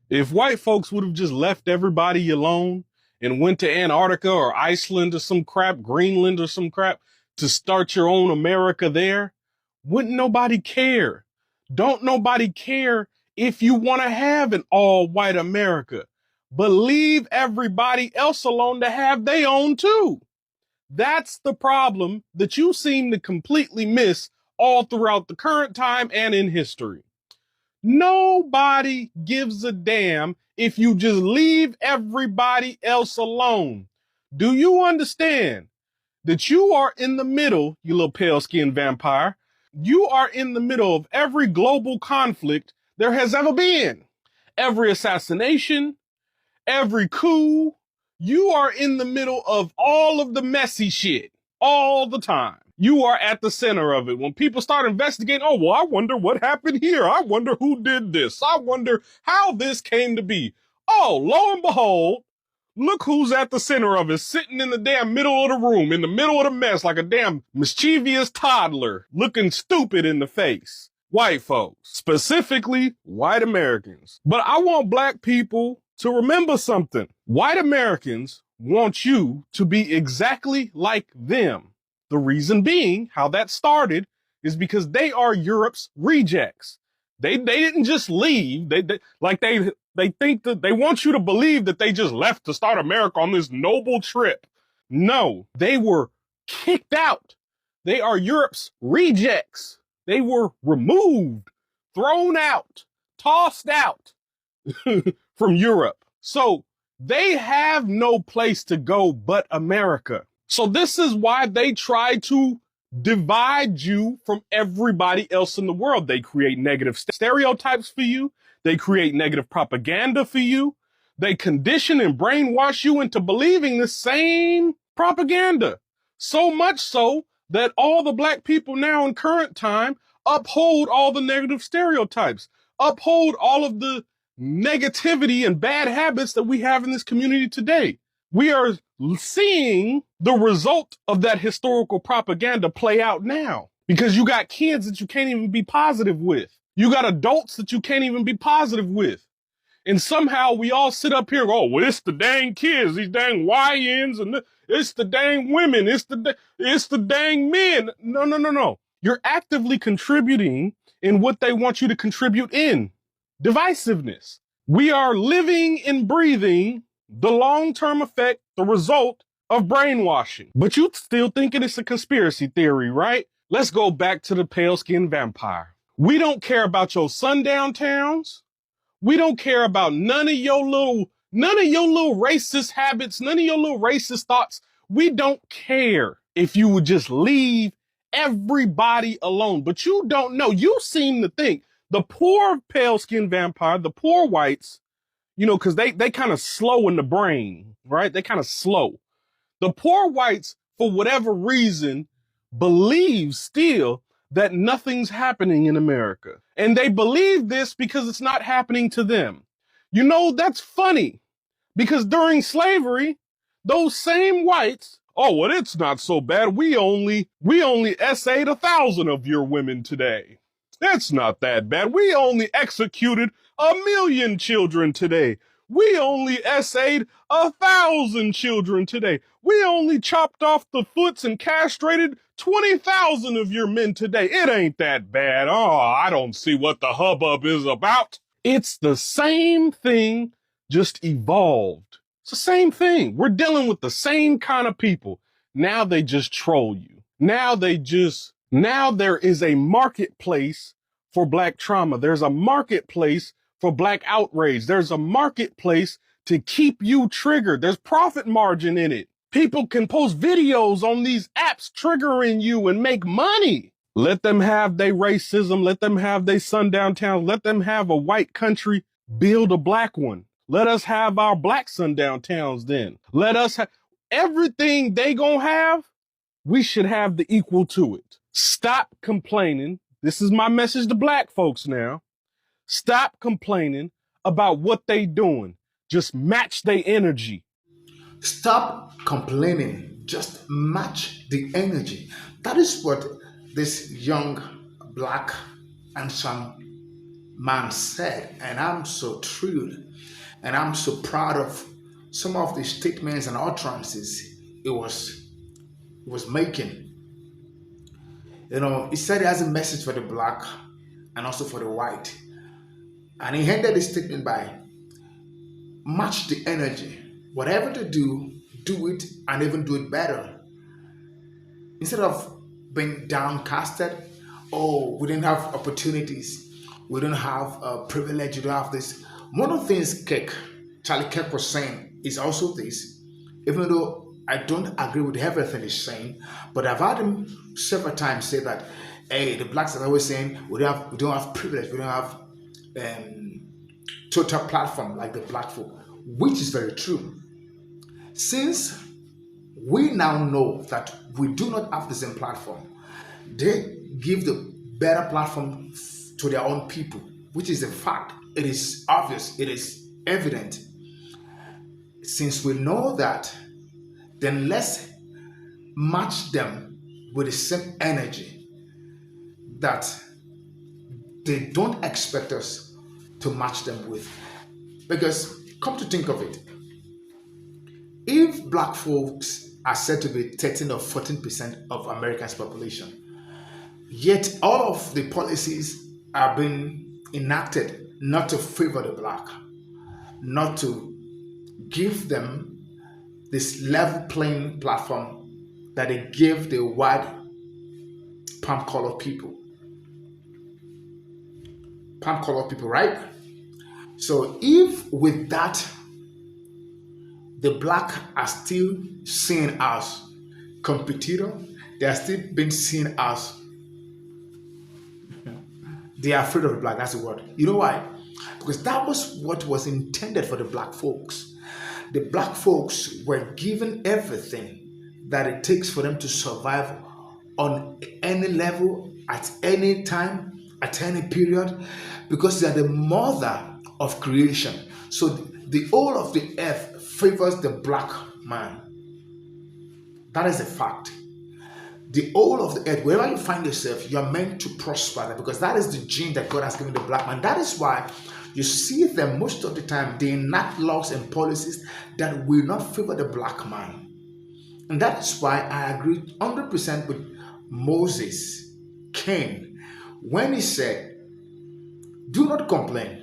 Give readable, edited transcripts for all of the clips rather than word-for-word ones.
If white folks would have just left everybody alone and went to Antarctica or Iceland or some crap, Greenland or some crap, to start your own America there, wouldn't nobody care. Don't nobody care if you want to have an all white America, but leave everybody else alone to have their own too. That's the problem that you seem to completely miss all throughout the current time and in history. Nobody gives a damn if you just leave everybody else alone. Do you understand that you are in the middle, you little pale-skinned vampire? You are in the middle of every global conflict there has ever been. Every assassination, every coup. You are in the middle of all of the messy shit all the time. You are at the center of it. When people start investigating, oh, well, I wonder what happened here. I wonder who did this. I wonder how this came to be. Oh, lo and behold, look who's at the center of it, sitting in the damn middle of the room, in the middle of the mess, like a damn mischievous toddler, looking stupid in the face. White folks, specifically white Americans. But I want black people to remember something. White Americans want you to be exactly like them. The reason being, how that started, is because they are Europe's rejects. They didn't just leave. They think that they want you to believe that they just left to start America on this noble trip. No, they were kicked out. They are Europe's rejects. They were removed, thrown out, tossed out from Europe. So they have no place to go but America. So this is why they try to divide you from everybody else in the world. They create negative stereotypes for you. They create negative propaganda for you. They condition and brainwash you into believing the same propaganda. So much so that all the black people now in current time uphold all the negative stereotypes, uphold all of the negativity and bad habits that we have in this community today. We are seeing the result of that historical propaganda play out now, because you got kids that you can't even be positive with. You got adults that you can't even be positive with. And somehow we all sit up here and go, oh, well, it's the dang kids, these dang YNs, and it's the dang women, it's the dang men. No. You're actively contributing in what they want you to contribute in. Divisiveness. We are living and breathing the long-term effect, the result of brainwashing. But you still thinking it's a conspiracy theory, right? Let's go back to the pale-skinned vampire. We don't care about your sundown towns. We don't care about none of your little racist habits, none of your little racist thoughts. We don't care if you would just leave everybody alone. But you don't know. You seem to think the poor pale-skinned vampire, the poor whites, because they kind of slow in the brain, right? They kind of slow. The poor whites, for whatever reason, believe still that nothing's happening in America. And they believe this because it's not happening to them. That's funny, because during slavery, those same whites, oh, well, it's not so bad. We only essayed 1,000 of your women today. That's not that bad. We only executed 1,000,000 children today. We only essayed 1,000 children today. We only chopped off the foots and castrated 20,000 of your men today. It ain't that bad. Oh, I don't see what the hubbub is about. It's the same thing, just evolved. It's the same thing. We're dealing with the same kind of people. Now they just troll you. Now there is a marketplace for black trauma. There's a marketplace for black outrage. There's a marketplace to keep you triggered. There's profit margin in it. People can post videos on these apps triggering you and make money. Let them have their racism. Let them have their sundown towns. Let them have a white country build a black one. Let us have our black sundown towns then. Let us have everything they gonna have. We should have the equal to it. Stop complaining. This is my message to black folks now. Stop complaining about what they doing. Just match their energy. Stop complaining. Just match the energy. That is what this young, black, handsome man said, and I'm so thrilled and I'm so proud of some of the statements and utterances it was making. He said he has a message for the black and also for the white. And he ended his statement by match the energy. Whatever to do, do it and even do it better. Instead of being downcasted, oh, we didn't have opportunities, we don't have privilege, we don't have this. One of the things Charlie Kirk was saying is also this, even though I don't agree with everything he's saying, but I've heard him several times say that, hey, the blacks are always saying we don't have privilege, we don't have total platform like the black folk, which is very true. Since we now know that we do not have the same platform, they give the better platform to their own people, which is a fact. It is obvious, it is evident. Since we know that, then let's match them with the same energy that they don't expect us to match them with. Because come to think of it, if black folks are said to be 13 or 14% of America's population, yet all of the policies are being enacted not to favor the black, not to give them this level playing platform that they give the white palm colored people. Palm colored people, right? So if with that, the black are still seen as competitor, they are still being seen as they are afraid of the black. That's the word. You know why? Because that was what was intended for the black folks. The black folks were given everything that it takes for them to survive on any level, at any time, at any period, because they are the mother of creation. So the whole of the earth favors the black man. That is a fact. The whole of the earth, wherever you find yourself, you are meant to prosper because that is the gene that God has given the black man. That is why you see them most of the time, they enact laws and policies that will not favor the black man. And that is why I agree 100% with Moses, King, when he said, do not complain.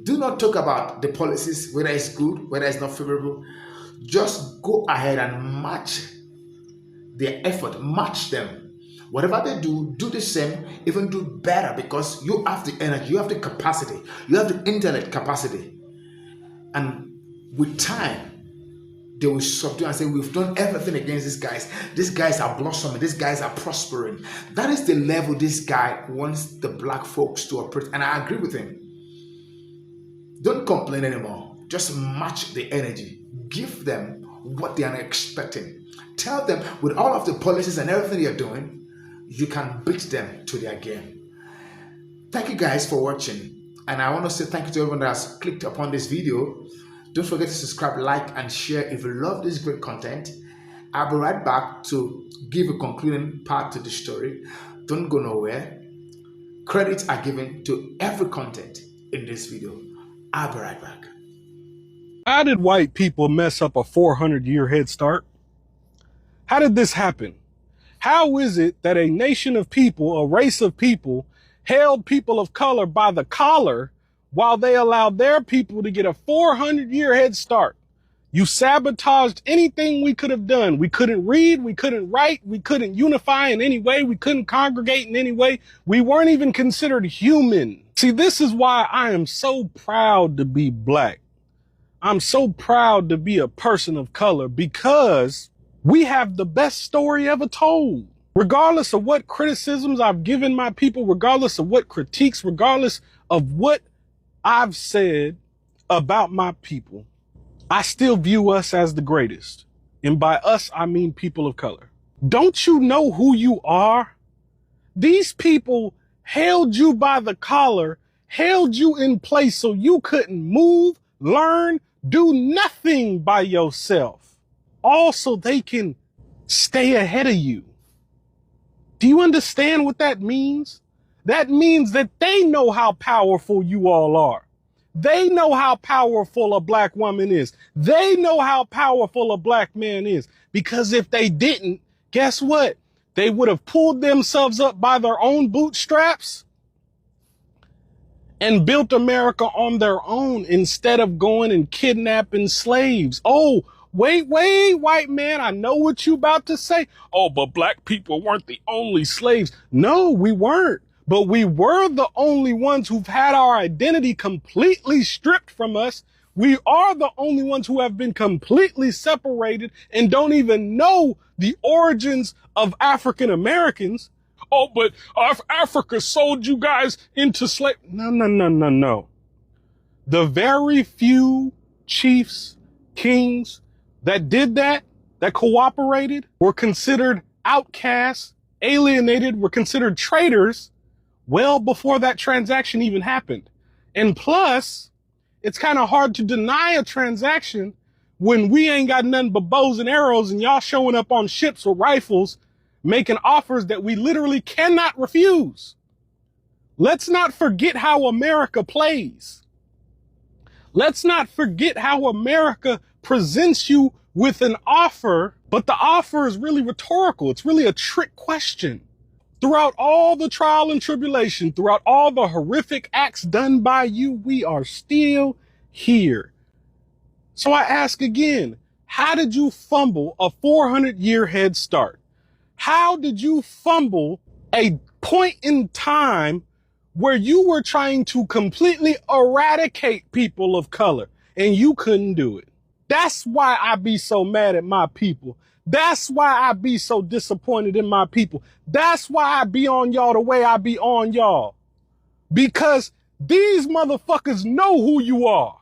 Do not talk about the policies, whether it's good, whether it's not favorable. Just go ahead and match their effort, match them. Whatever they do, do the same, even do better because you have the energy, you have the capacity, you have the intellect capacity. And with time, they will subdue and say, we've done everything against these guys. These guys are blossoming, these guys are prospering. That is the level this guy wants the black folks to operate. And I agree with him. Don't complain anymore. Just match the energy. Give them what they are expecting. Tell them with all of the policies and everything you're doing, you can beat them to their game. Thank you guys for watching. And I want to say thank you to everyone that has clicked upon this video. Don't forget to subscribe, like, and share if you love this great content. I'll be right back to give a concluding part to the story. Don't go nowhere. Credits are given to every content in this video. I'll be right back. How did white people mess up a 400-year head start? How did this happen? How is it that a nation of people, a race of people, held people of color by the collar while they allowed their people to get a 400-year head start? You sabotaged anything we could have done. We couldn't read, we couldn't write, we couldn't unify in any way, we couldn't congregate in any way. We weren't even considered human. See, this is why I am so proud to be black. I'm so proud to be a person of color because we have the best story ever told. Regardless of what criticisms I've given my people, regardless of what critiques, regardless of what I've said about my people, I still view us as the greatest. And by us, I mean people of color. Don't you know who you are? These people held you by the collar, held you in place so you couldn't move, learn, do nothing by yourself. Also, they can stay ahead of you. Do you understand what that means? That means that they know how powerful you all are. They know how powerful a black woman is. They know how powerful a black man is. Because if they didn't, guess what? They would have pulled themselves up by their own bootstraps and built America on their own instead of going and kidnapping slaves. Oh, wait, white man, I know what you about to say. Oh, but black people weren't the only slaves. No, we weren't. But we were the only ones who've had our identity completely stripped from us. We are the only ones who have been completely separated and don't even know the origins of African Americans. Oh, but Africa sold you guys into slave. No. The very few chiefs, kings that did that cooperated, were considered outcasts, alienated, were considered traitors well before that transaction even happened. And plus, it's kind of hard to deny a transaction when we ain't got nothing but bows and arrows and y'all showing up on ships with rifles, making offers that we literally cannot refuse. Let's not forget how America plays. Let's not forget how America presents you with an offer, but the offer is really rhetorical. It's really a trick question. Throughout all the trial and tribulation, throughout all the horrific acts done by you, we are still here. So I ask again, how did you fumble a 400-year head start? How did you fumble a point in time where you were trying to completely eradicate people of color and you couldn't do it? That's why I be so mad at my people. That's why I be so disappointed in my people. That's why I be on y'all the way I be on y'all. Because these motherfuckers know who you are.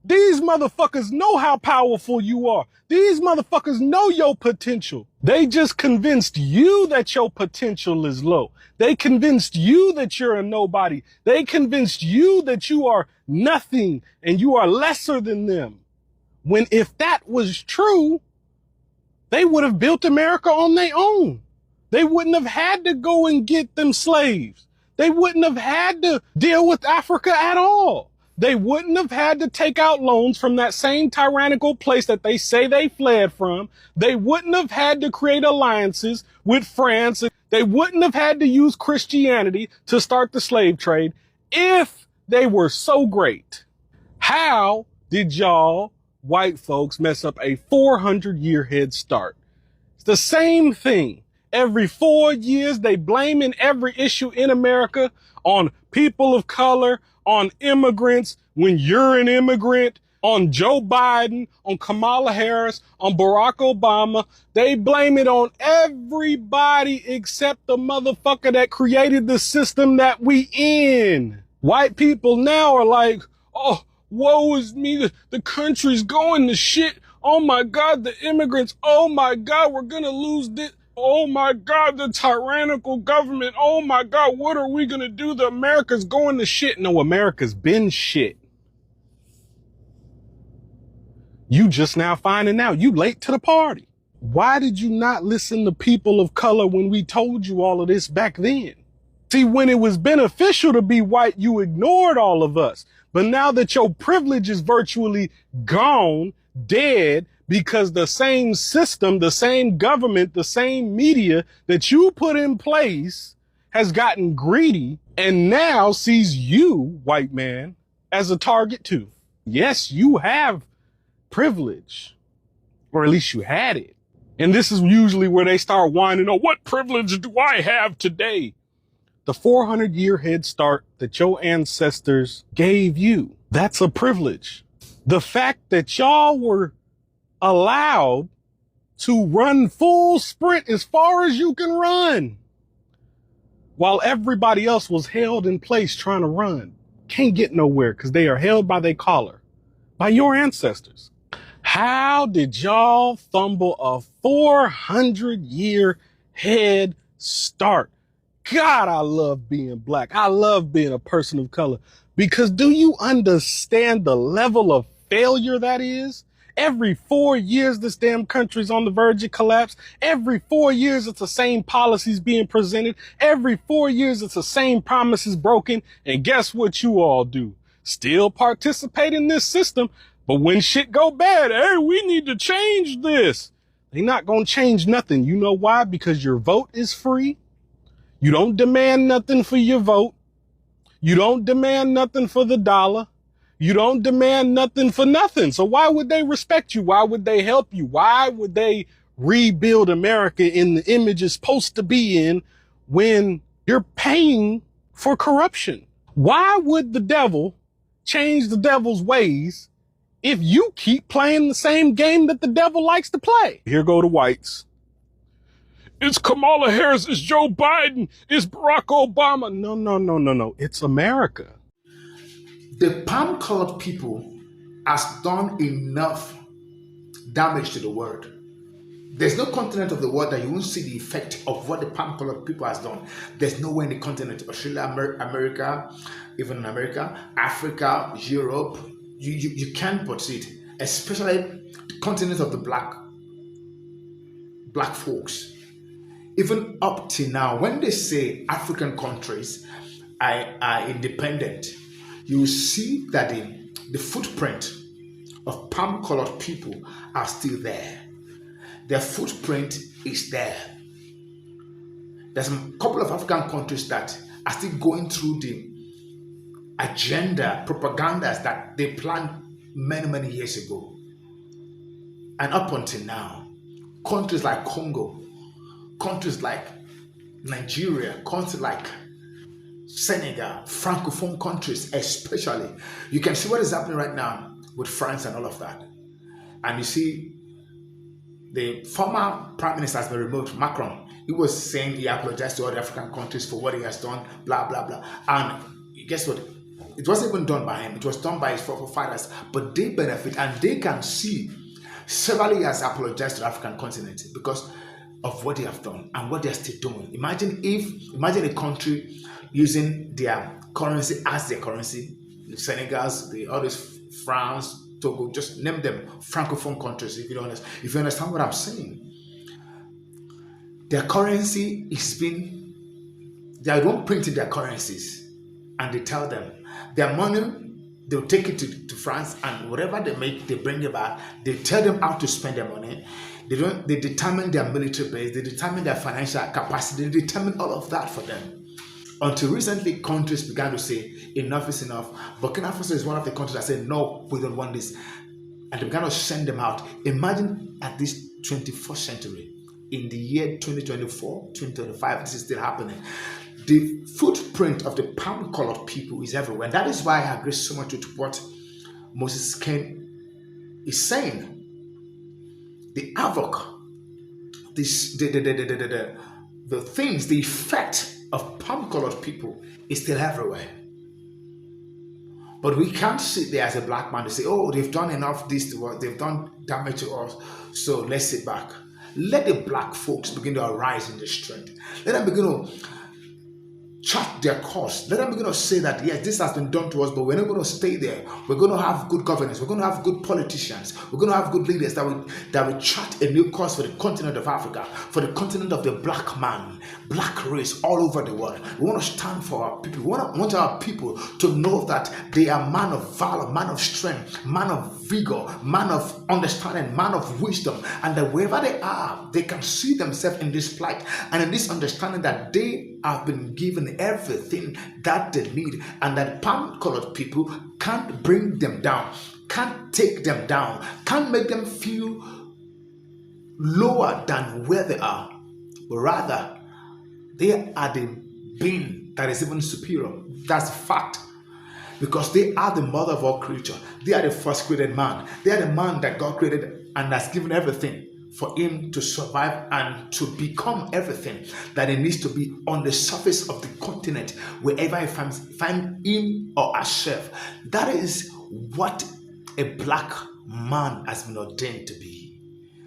These motherfuckers know how powerful you are. These motherfuckers know your potential. They just convinced you that your potential is low. They convinced you that you're a nobody. They convinced you that you are nothing and you are lesser than them. When if that was true, they would have built America on their own. They wouldn't have had to go and get them slaves. They wouldn't have had to deal with Africa at all. They wouldn't have had to take out loans from that same tyrannical place that they say they fled from. They wouldn't have had to create alliances with France. They wouldn't have had to use Christianity to start the slave trade if they were so great. How did y'all white folks mess up a 400-year head start? It's the same thing. Every 4 years, they blaming every issue in America on people of color, on immigrants, when you're an immigrant, on Joe Biden, on Kamala Harris, on Barack Obama. They blame it on everybody except the motherfucker that created the system that we in. White people now are like, oh, woe is me, the country's going to shit. Oh my God, the immigrants. Oh my God, we're gonna lose this. Oh my God, the tyrannical government. Oh my God, what are we gonna do? The America's going to shit. No, America's been shit. You just now finding out. You late to the party. Why did you not listen to people of color when we told you all of this back then? See, when it was beneficial to be white, you ignored all of us. But now that your privilege is virtually gone, dead, because the same system, the same government, the same media that you put in place has gotten greedy and now sees you, white man, as a target too. Yes, you have privilege, or at least you had it. And this is usually where they start whining, oh, what privilege do I have today? The 400-year head start that your ancestors gave you, that's a privilege. The fact that y'all were allowed to run full sprint as far as you can run while everybody else was held in place trying to run. Can't get nowhere because they are held by their collar, by your ancestors. How did y'all fumble a 400-year head start? God, I love being black. I love being a person of color because do you understand the level of failure that is? Every 4 years, this damn country's on the verge of collapse. Every 4 years, it's the same policies being presented. Every 4 years, it's the same promises broken. And guess what you all do? Still participate in this system. But when shit go bad, hey, we need to change this. They're not going to change nothing. You know why? Because your vote is free. You don't demand nothing for your vote. You don't demand nothing for the dollar. You don't demand nothing for nothing. So why would they respect you? Why would they help you? Why would they rebuild America in the image it's supposed to be in when you're paying for corruption? Why would the devil change the devil's ways if you keep playing the same game that the devil likes to play? Here go the whites. It's Kamala Harris, it's Joe Biden, it's Barack Obama. No. It's America. The palm-colored people has done enough damage to the world. There's no continent of the world that you won't see the effect of what the palm-colored people has done. There's nowhere in the continent, Australia, America, even in America, Africa, Europe, you can't but see it. Especially the continent of the black folks. Even up to now, when they say African countries are independent, you see that the footprint of palm-colored people are still there. Their footprint is there. There's a couple of African countries that are still going through the agenda, propagandas that they planned many years ago. And up until now, countries like Congo, countries like Nigeria, countries like Senegal, Francophone countries especially, you can see what is happening right now with France and all of that. And you see the former prime minister has been removed, Macron. He was saying he apologized to all the African countries for what he has done, blah, blah, blah. And guess what? It wasn't even done by him. It was done by his forefathers. But they benefit and they can see several years apologized to the African continent because of what they have done and what they're still doing. Imagine a country using their currency as their currency. The Senegals, all this France, Togo, just name them Francophone countries if you understand what I'm saying. Their currency is they don't print in their currencies and they tell them their money, they'll take it to France and whatever they make, they bring it back. They tell them how to spend their money. They determine their military base, they determine their financial capacity, they determine all of that for them. Until recently, countries began to say, enough is enough. Burkina Faso is one of the countries that said, no, we don't want this. And they began to send them out. Imagine at this 21st century, in the year 2024, 2025, this is still happening. The footprint of the palm-colored people is everywhere. And that is why I agree so much with what Moses Ken is saying. The havoc, the things, the effect of palm-colored people is still everywhere. But we can't sit there as a black man and say, oh, they've done enough this to us, they've done damage to us, so let's sit back. Let the black folks begin to arise in the strength. Let them begin to chart their course. Let them begin to say that, yes, this has been done to us, but we're not going to stay there. We're going to have good governance. We're going to have good politicians. We're going to have good leaders that will chart a new course for the continent of Africa, for the continent of the black man, black race all over the world. We want to stand for our people. We want our people to know that they are man of valor, man of strength, man of vigor, man of understanding, man of wisdom, and that wherever they are, they can see themselves in this plight and in this understanding that they have been given everything that they need, and that palm-colored people can't bring them down, can't take them down, can't make them feel lower than where they are, but rather they are the being that is even superior. That's a fact, because they are the mother of all creatures. They are the first created man. They are the man that God created and has given everything for him to survive and to become everything that he needs to be on the surface of the continent, wherever he find him or herself. That is what a black man has been ordained to be.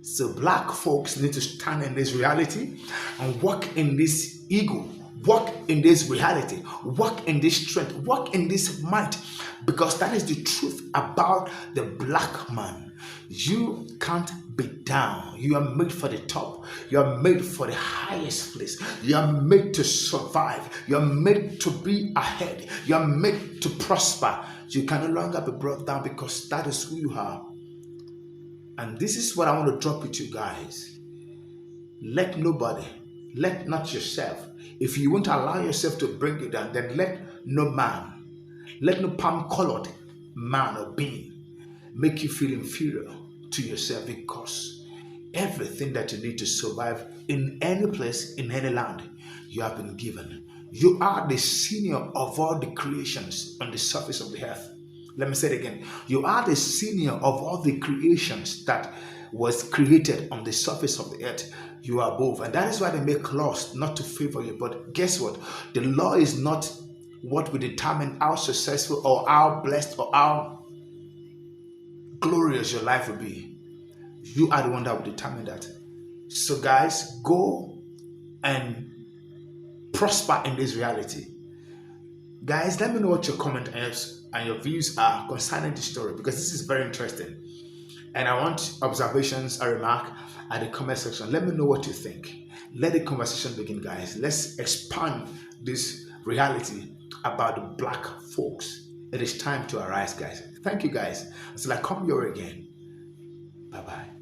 So black folks need to stand in this reality and walk in this ego, Walk in this reality, walk in this strength, walk in this might, because that is the truth about the black man. You can't be down. You are made for the top. You are made for the highest place. You are made to survive. You are made to be ahead. You are made to prosper. You can no longer be brought down, because that is who you are. And this is what I want to drop with you guys. Let nobody, let not yourself. If you won't allow yourself to bring it down, then let no man, let no palm colored man or being make you feel inferior to yourself, because everything that you need to survive in any place, in any land, you have been given. You are the senior of all the creations on the surface of the earth. Let me say it again. You are the senior of all the creations that was created on the surface of the earth. You are above. And that is why they make laws not to favor you. But guess what? The law is not what will determine how successful or how blessed or how glorious your life will be. You are the one that will determine that. So guys, go and prosper in this reality. Guys, let me know what your comment and your views are concerning the story, because this is very interesting. And I want observations, a remark at the comment section. Let me know what you think. Let the conversation begin, guys. Let's expand this reality about the black folks. It is time to arise, guys. Thank you, guys. Until I come your way again. Bye-bye.